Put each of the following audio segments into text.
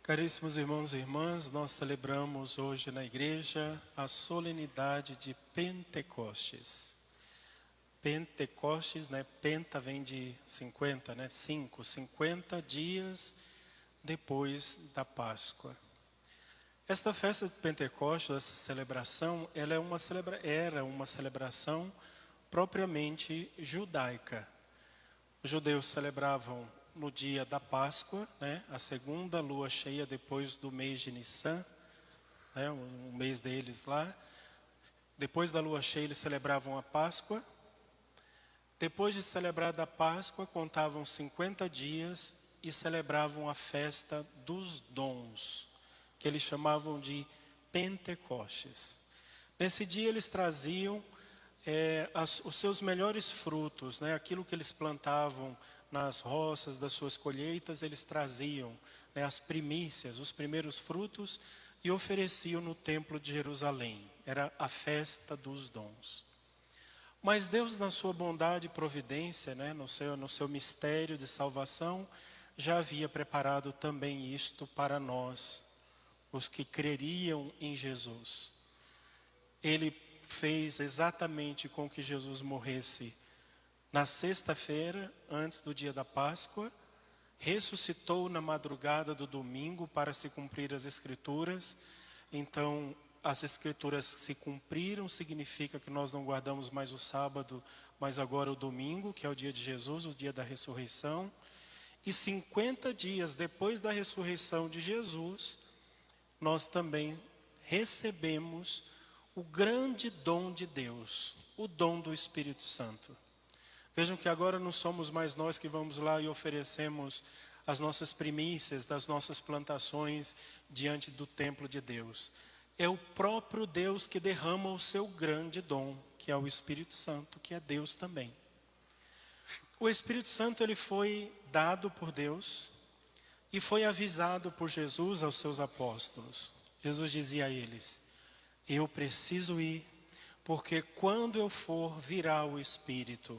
Caríssimos irmãos e irmãs, nós celebramos hoje na igreja a solenidade de Pentecostes. Pentecostes, né? Penta vem de 50, né? 50 dias depois da Páscoa. Esta festa de Pentecostes, essa celebração, ela era uma celebração propriamente judaica. Os judeus celebravam no dia da Páscoa, né, a segunda lua cheia depois do mês de Nissan, né, o mês deles lá. Depois da lua cheia eles celebravam a Páscoa. Depois de celebrar a Páscoa, contavam 50 dias e celebravam a festa dos dons, que eles chamavam de Pentecostes. Nesse dia eles traziam os seus melhores frutos, né? Aquilo que eles plantavam nas roças das suas colheitas, eles traziam, né, as primícias, os primeiros frutos, e ofereciam no templo de Jerusalém. Era a festa dos dons. Mas Deus, na sua bondade e providência, né, no seu mistério de salvação, já havia preparado também isto para nós, os que creriam em Jesus. Ele fez exatamente com que Jesus morresse na sexta-feira, antes do dia da Páscoa, ressuscitou na madrugada do domingo para se cumprir as Escrituras. Então, as Escrituras se cumpriram, significa que nós não guardamos mais o sábado, mas agora o domingo, que é o dia de Jesus, o dia da ressurreição. E 50 dias depois da ressurreição de Jesus, nós também recebemos o grande dom de Deus, o dom do Espírito Santo. Vejam que agora não somos mais nós que vamos lá e oferecemos as nossas primícias das nossas plantações diante do templo de Deus. É o próprio Deus que derrama o seu grande dom, que é o Espírito Santo, que é Deus também. O Espírito Santo, ele foi dado por Deus e foi avisado por Jesus aos seus apóstolos. Jesus dizia a eles: eu preciso ir, porque quando eu for, virá o Espírito.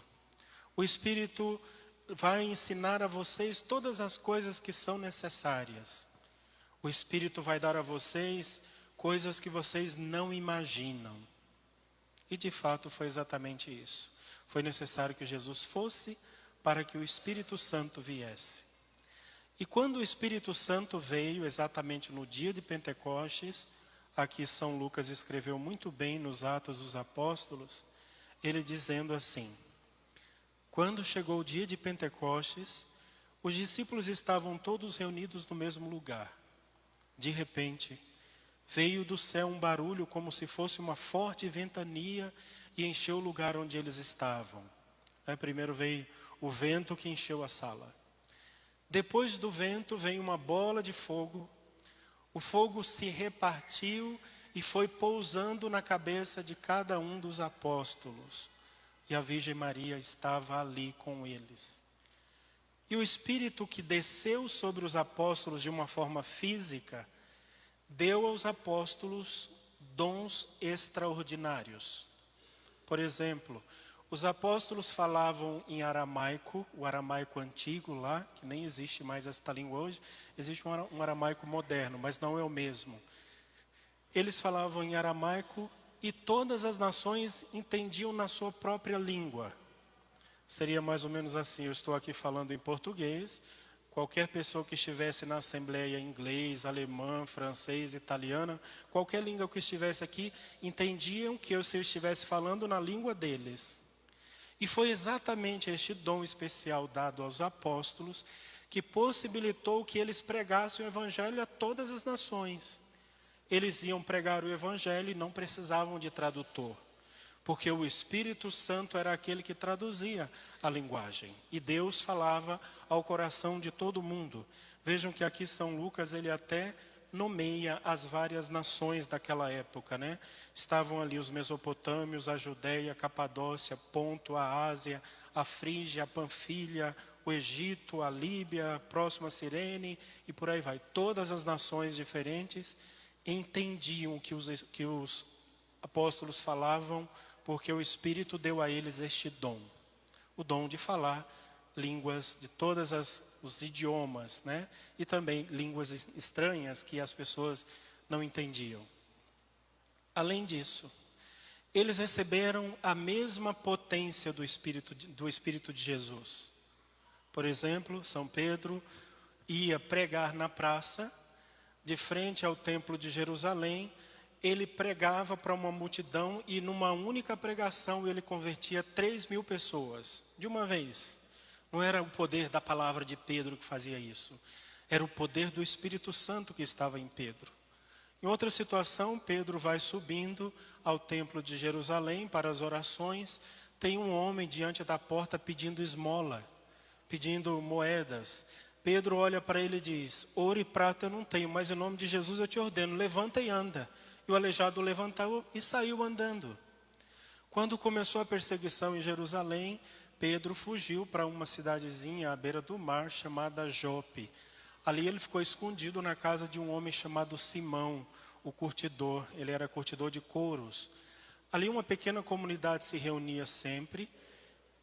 O Espírito vai ensinar a vocês todas as coisas que são necessárias. O Espírito vai dar a vocês coisas que vocês não imaginam. E de fato foi exatamente isso. Foi necessário que Jesus fosse para que o Espírito Santo viesse. E quando o Espírito Santo veio, exatamente no dia de Pentecostes, aqui São Lucas escreveu muito bem nos Atos dos Apóstolos, ele dizendo assim: quando chegou o dia de Pentecostes, os discípulos estavam todos reunidos no mesmo lugar. De repente, veio do céu um barulho como se fosse uma forte ventania e encheu o lugar onde eles estavam. Primeiro veio o vento que encheu a sala. Depois do vento veio uma bola de fogo. O fogo se repartiu e foi pousando na cabeça de cada um dos apóstolos. E a Virgem Maria estava ali com eles. E o Espírito que desceu sobre os apóstolos de uma forma física, deu aos apóstolos dons extraordinários. Por exemplo, os apóstolos falavam em aramaico, o aramaico antigo lá, que nem existe mais esta língua hoje, existe um aramaico moderno, mas não é o mesmo. Eles falavam em aramaico e todas as nações entendiam na sua própria língua. Seria mais ou menos assim: eu estou aqui falando em português, qualquer pessoa que estivesse na assembleia inglês, alemã, francês, italiana, qualquer língua que estivesse aqui, entendiam que eu estivesse falando na língua deles. E foi exatamente este dom especial dado aos apóstolos que possibilitou que eles pregassem o evangelho a todas as nações. Eles iam pregar o evangelho e não precisavam de tradutor, porque o Espírito Santo era aquele que traduzia a linguagem. E Deus falava ao coração de todo mundo. Vejam que aqui São Lucas, ele até nomeia as várias nações daquela época, né? Estavam ali os mesopotâmios, a Judéia, a Capadócia, Ponto, a Ásia, a Frígia, a Panfilha, o Egito, a Líbia, próximo a Cirene, e por aí vai. Todas as nações diferentes entendiam que os apóstolos falavam, porque o Espírito deu a eles este dom. O dom de falar línguas de os idiomas, né? E também línguas estranhas que as pessoas não entendiam. Além disso, eles receberam a mesma potência do Espírito de Jesus. Por exemplo, São Pedro ia pregar na praça, de frente ao templo de Jerusalém. Ele pregava para uma multidão e numa única pregação ele convertia 3.000 pessoas, de uma vez. Não era o poder da palavra de Pedro que fazia isso, era o poder do Espírito Santo que estava em Pedro. Em outra situação, Pedro vai subindo ao templo de Jerusalém para as orações. Tem um homem diante da porta pedindo esmola, pedindo moedas. Pedro olha para ele e diz: ouro e prata eu não tenho, mas em nome de Jesus eu te ordeno, levanta e anda. E o aleijado levantou e saiu andando. Quando começou a perseguição em Jerusalém, Pedro fugiu para uma cidadezinha à beira do mar chamada Jope. Ali ele ficou escondido na casa de um homem chamado Simão, o curtidor. Ele era curtidor de couros. Ali uma pequena comunidade se reunia sempre.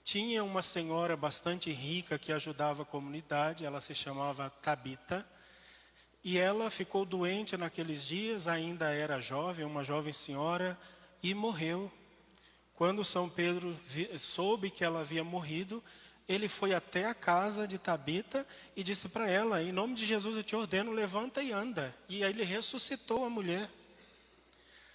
Tinha uma senhora bastante rica que ajudava a comunidade, ela se chamava Tabita. E ela ficou doente naqueles dias, ainda era jovem, uma jovem senhora, e morreu. Quando São Pedro soube que ela havia morrido, ele foi até a casa de Tabita e disse para ela: em nome de Jesus eu te ordeno, levanta e anda. E aí ele ressuscitou a mulher.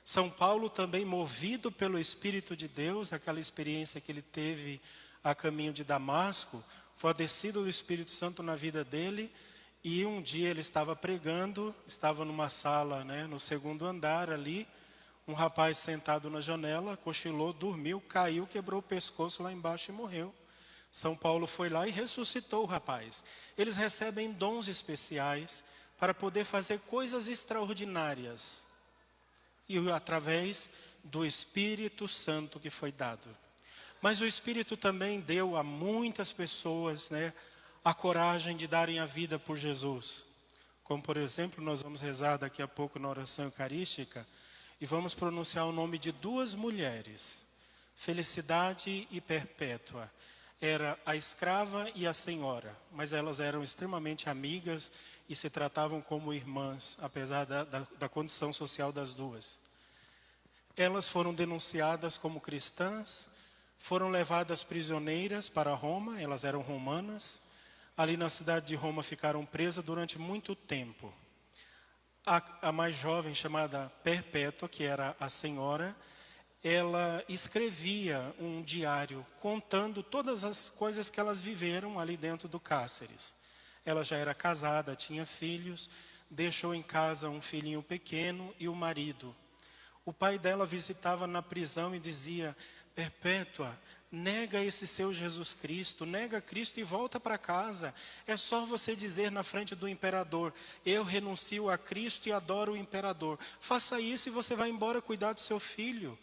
São Paulo também, movido pelo Espírito de Deus, aquela experiência que ele teve a caminho de Damasco, foi a descida do Espírito Santo na vida dele. E um dia ele estava pregando, estava numa sala, né, no segundo andar ali. Um rapaz sentado na janela, cochilou, dormiu, caiu, quebrou o pescoço lá embaixo e morreu. São Paulo foi lá e ressuscitou o rapaz. Eles recebem dons especiais para poder fazer coisas extraordinárias. E através do Espírito Santo que foi dado. Mas o Espírito também deu a muitas pessoas, né, a coragem de darem a vida por Jesus. Como, por exemplo, nós vamos rezar daqui a pouco na oração eucarística e vamos pronunciar o nome de 2 mulheres, Felicidade e Perpétua. Era a escrava e a senhora, mas elas eram extremamente amigas e se tratavam como irmãs, apesar da condição social das duas. Elas foram denunciadas como cristãs, foram levadas prisioneiras para Roma, elas eram romanas. Ali na cidade de Roma ficaram presas durante muito tempo. A mais jovem, chamada Perpétua, que era a senhora, ela escrevia um diário contando todas as coisas que elas viveram ali dentro do cárceres. Ela já era casada, tinha filhos, deixou em casa um filhinho pequeno e o marido. O pai dela visitava na prisão e dizia: Perpétua, nega esse seu Jesus Cristo, nega Cristo e volta para casa. É só você dizer na frente do imperador: eu renuncio a Cristo e adoro o imperador. Faça isso e você vai embora cuidar do seu filho.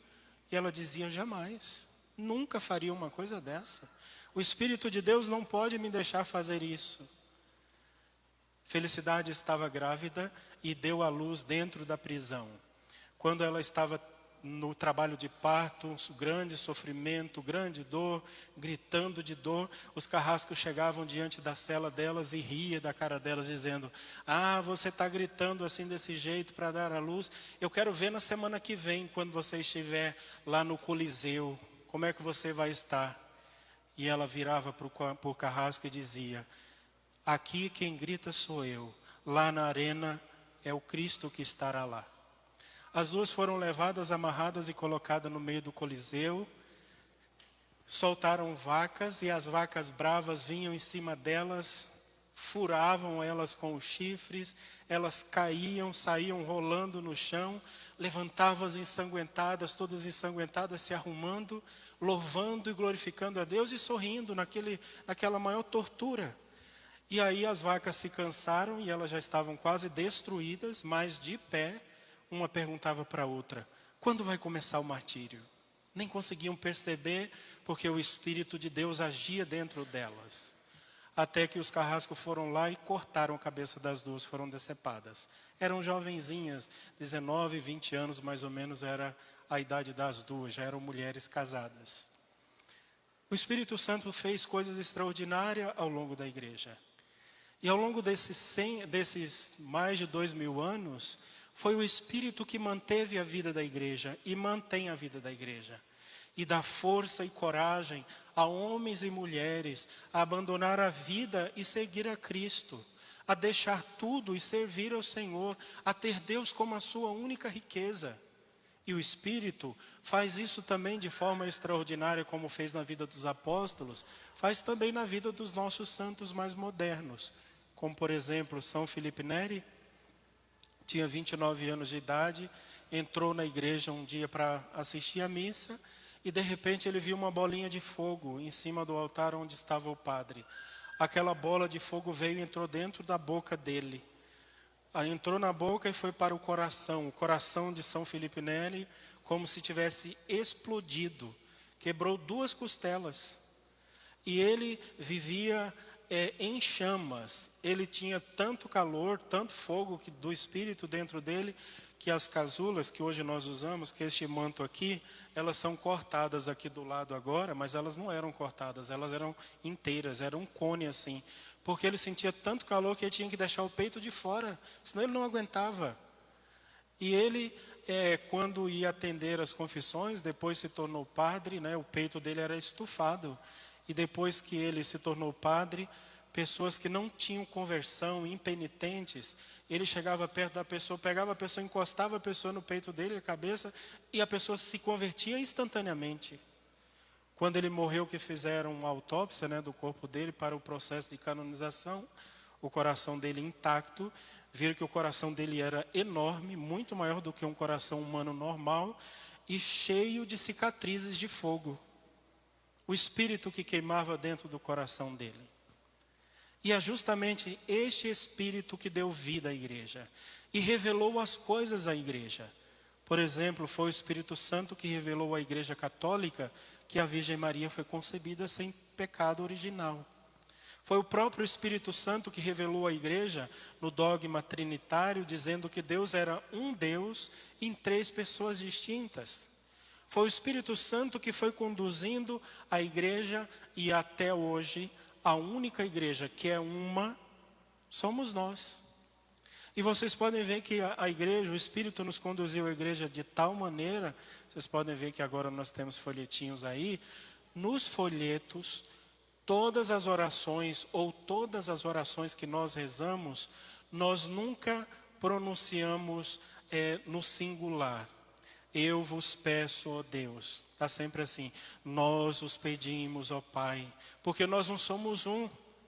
E ela dizia: jamais, nunca faria uma coisa dessa. O Espírito de Deus não pode me deixar fazer isso. Felicidade estava grávida e deu à luz dentro da prisão. Quando ela estava no trabalho de parto, grande sofrimento, grande dor, gritando de dor, os carrascos chegavam diante da cela delas e ria da cara delas, dizendo: ah, você está gritando assim desse jeito para dar à luz? Eu quero ver na semana que vem, quando você estiver lá no Coliseu, como é que você vai estar? E ela virava para o carrasco e dizia: aqui quem grita sou eu, lá na arena é o Cristo que estará lá. As duas foram levadas, amarradas e colocadas no meio do Coliseu. Soltaram vacas e as vacas bravas vinham em cima delas, furavam elas com os chifres, elas caíam, saíam rolando no chão, levantavam-as ensanguentadas, todas ensanguentadas, se arrumando, louvando e glorificando a Deus e sorrindo naquela maior tortura. E aí as vacas se cansaram e elas já estavam quase destruídas, mas de pé. Uma perguntava para a outra: quando vai começar o martírio? Nem conseguiam perceber, porque o Espírito de Deus agia dentro delas. Até que os carrascos foram lá e cortaram a cabeça das duas, foram decepadas. Eram jovenzinhas, 19, 20 anos mais ou menos era a idade das duas, já eram mulheres casadas. O Espírito Santo fez coisas extraordinárias ao longo da igreja. E ao longo desses mais de 2000 anos, foi o Espírito que manteve a vida da igreja e mantém a vida da igreja. E dá força e coragem a homens e mulheres a abandonar a vida e seguir a Cristo, a deixar tudo e servir ao Senhor, a ter Deus como a sua única riqueza. E o Espírito faz isso também de forma extraordinária, como fez na vida dos apóstolos, faz também na vida dos nossos santos mais modernos, como por exemplo São Felipe Neri. Tinha 29 anos de idade, entrou na igreja um dia para assistir a missa e de repente ele viu uma bolinha de fogo em cima do altar onde estava o padre. Aquela bola de fogo veio e entrou dentro da boca dele. Aí entrou na boca e foi para o coração de São Felipe Neri, como se tivesse explodido, quebrou 2 costelas. E ele vivia em chamas, ele tinha tanto calor, tanto fogo do Espírito dentro dele, que as casulas que hoje nós usamos, que este manto aqui, elas são cortadas aqui do lado agora, mas elas não eram cortadas, elas eram inteiras, era um cone assim, porque ele sentia tanto calor que ele tinha que deixar o peito de fora, senão ele não aguentava. E ele, quando ia atender as confissões, depois se tornou padre, né, o peito dele era estufado. E depois que ele se tornou padre, pessoas que não tinham conversão, impenitentes, ele chegava perto da pessoa, pegava a pessoa, encostava a pessoa no peito dele, a cabeça, e a pessoa se convertia instantaneamente. Quando ele morreu, que fizeram uma autópsia, né, do corpo dele para o processo de canonização, o coração dele intacto, viram que o coração dele era enorme, muito maior do que um coração humano normal, e cheio de cicatrizes de fogo. O espírito que queimava dentro do coração dele. E é justamente este espírito que deu vida à igreja e revelou as coisas à igreja. Por exemplo, foi o Espírito Santo que revelou à Igreja Católica que a Virgem Maria foi concebida sem pecado original. Foi o próprio Espírito Santo que revelou à igreja no dogma trinitário, dizendo que Deus era um Deus em 3 pessoas distintas. Foi o Espírito Santo que foi conduzindo a igreja e até hoje a única igreja que é uma, somos nós. E vocês podem ver que a igreja, o Espírito nos conduziu à igreja de tal maneira, vocês podem ver que agora nós temos folhetinhos aí, nos folhetos, todas as orações ou todas as orações que nós rezamos, nós nunca pronunciamos no singular. Eu vos peço, ó Deus. Está sempre assim. Nós os pedimos, ó Pai. Porque nós não somos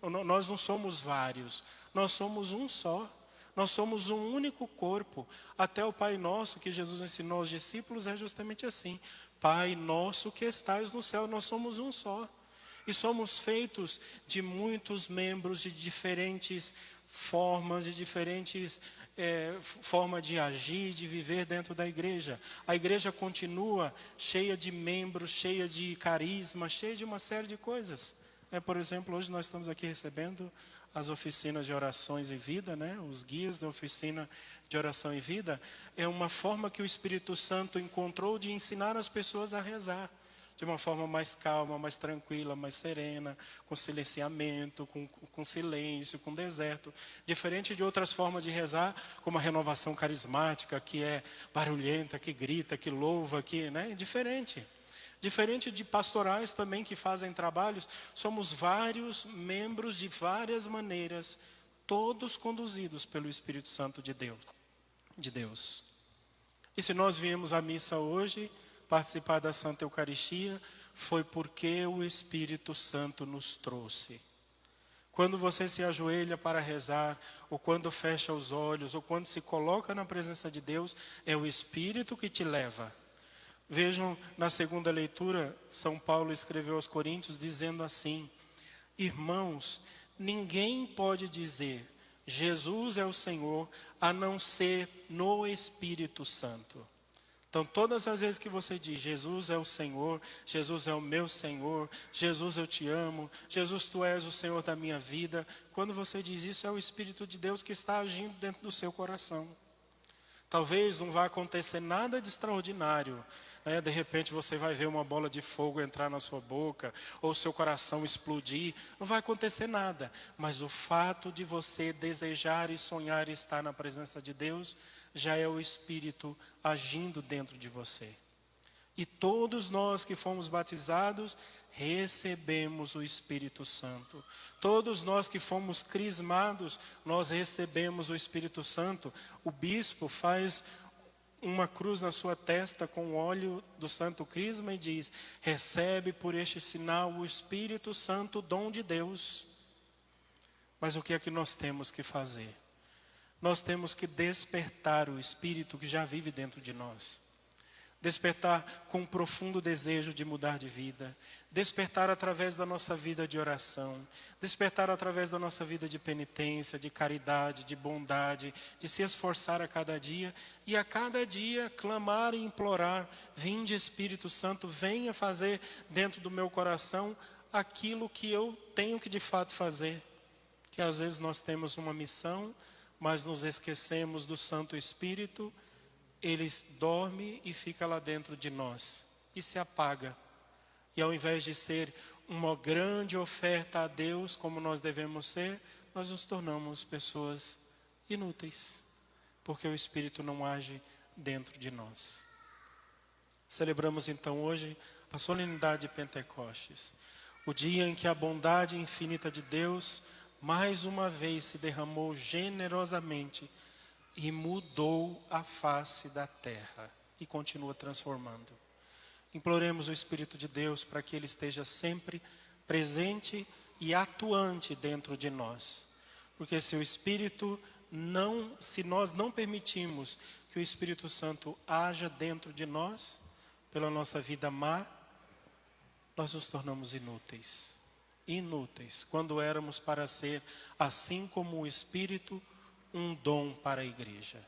nós não somos vários. Nós somos um só. Nós somos um único corpo. Até o Pai Nosso, que Jesus ensinou aos discípulos, é justamente assim. Pai Nosso que estais no céu, nós somos um só. E somos feitos de muitos membros de diferentes formas, de diferentes formas de agir, de viver dentro da igreja. A igreja continua cheia de membros, cheia de carisma, cheia de uma série de coisas. Por exemplo, hoje nós estamos aqui recebendo as oficinas de orações e vida, né? Os guias da oficina de oração e vida. É uma forma que o Espírito Santo encontrou de ensinar as pessoas a rezar. De uma forma mais calma, mais tranquila, mais serena, com silenciamento, com silêncio, com deserto. Diferente de outras formas de rezar, como a renovação carismática, que é barulhenta, que grita, que louva, que, né? Diferente. Diferente de pastorais também que fazem trabalhos, somos vários membros de várias maneiras, todos conduzidos pelo Espírito Santo de Deus. E se nós viemos à missa hoje, participar da Santa Eucaristia, foi porque o Espírito Santo nos trouxe. Quando você se ajoelha para rezar, ou quando fecha os olhos, ou quando se coloca na presença de Deus, é o Espírito que te leva. Vejam, na segunda leitura, São Paulo escreveu aos Coríntios dizendo assim: irmãos, ninguém pode dizer Jesus é o Senhor, a não ser no Espírito Santo. Então, todas as vezes que você diz, Jesus é o Senhor, Jesus é o meu Senhor, Jesus eu te amo, Jesus tu és o Senhor da minha vida, quando você diz isso, é o Espírito de Deus que está agindo dentro do seu coração. Talvez não vá acontecer nada de extraordinário, né? De repente você vai ver uma bola de fogo entrar na sua boca, ou seu coração explodir, não vai acontecer nada. Mas o fato de você desejar e sonhar estar na presença de Deus, já é o Espírito agindo dentro de você. E todos nós que fomos batizados, recebemos o Espírito Santo. Todos nós que fomos crismados, nós recebemos o Espírito Santo. O bispo faz uma cruz na sua testa com o óleo do santo crisma e diz: recebe por este sinal o Espírito Santo, dom de Deus. Mas o que é que nós temos que fazer? Nós temos que despertar o Espírito que já vive dentro de nós. Despertar com um profundo desejo de mudar de vida. Despertar através da nossa vida de oração. Despertar através da nossa vida de penitência, de caridade, de bondade, de se esforçar a cada dia. E a cada dia clamar e implorar: vinde Espírito Santo, venha fazer dentro do meu coração aquilo que eu tenho que de fato fazer. Que às vezes nós temos uma missão, mas nos esquecemos do Santo Espírito. Ele dorme e fica lá dentro de nós e se apaga. E ao invés de ser uma grande oferta a Deus, como nós devemos ser, nós nos tornamos pessoas inúteis, porque o Espírito não age dentro de nós. Celebramos então hoje a solenidade de Pentecostes, o dia em que a bondade infinita de Deus mais uma vez se derramou generosamente e mudou a face da terra e continua transformando. Imploremos o Espírito de Deus para que Ele esteja sempre presente e atuante dentro de nós. Porque se nós não permitimos que o Espírito Santo haja dentro de nós, pela nossa vida má, nós nos tornamos inúteis. Inúteis, quando éramos para ser, assim como o Espírito, um dom para a igreja.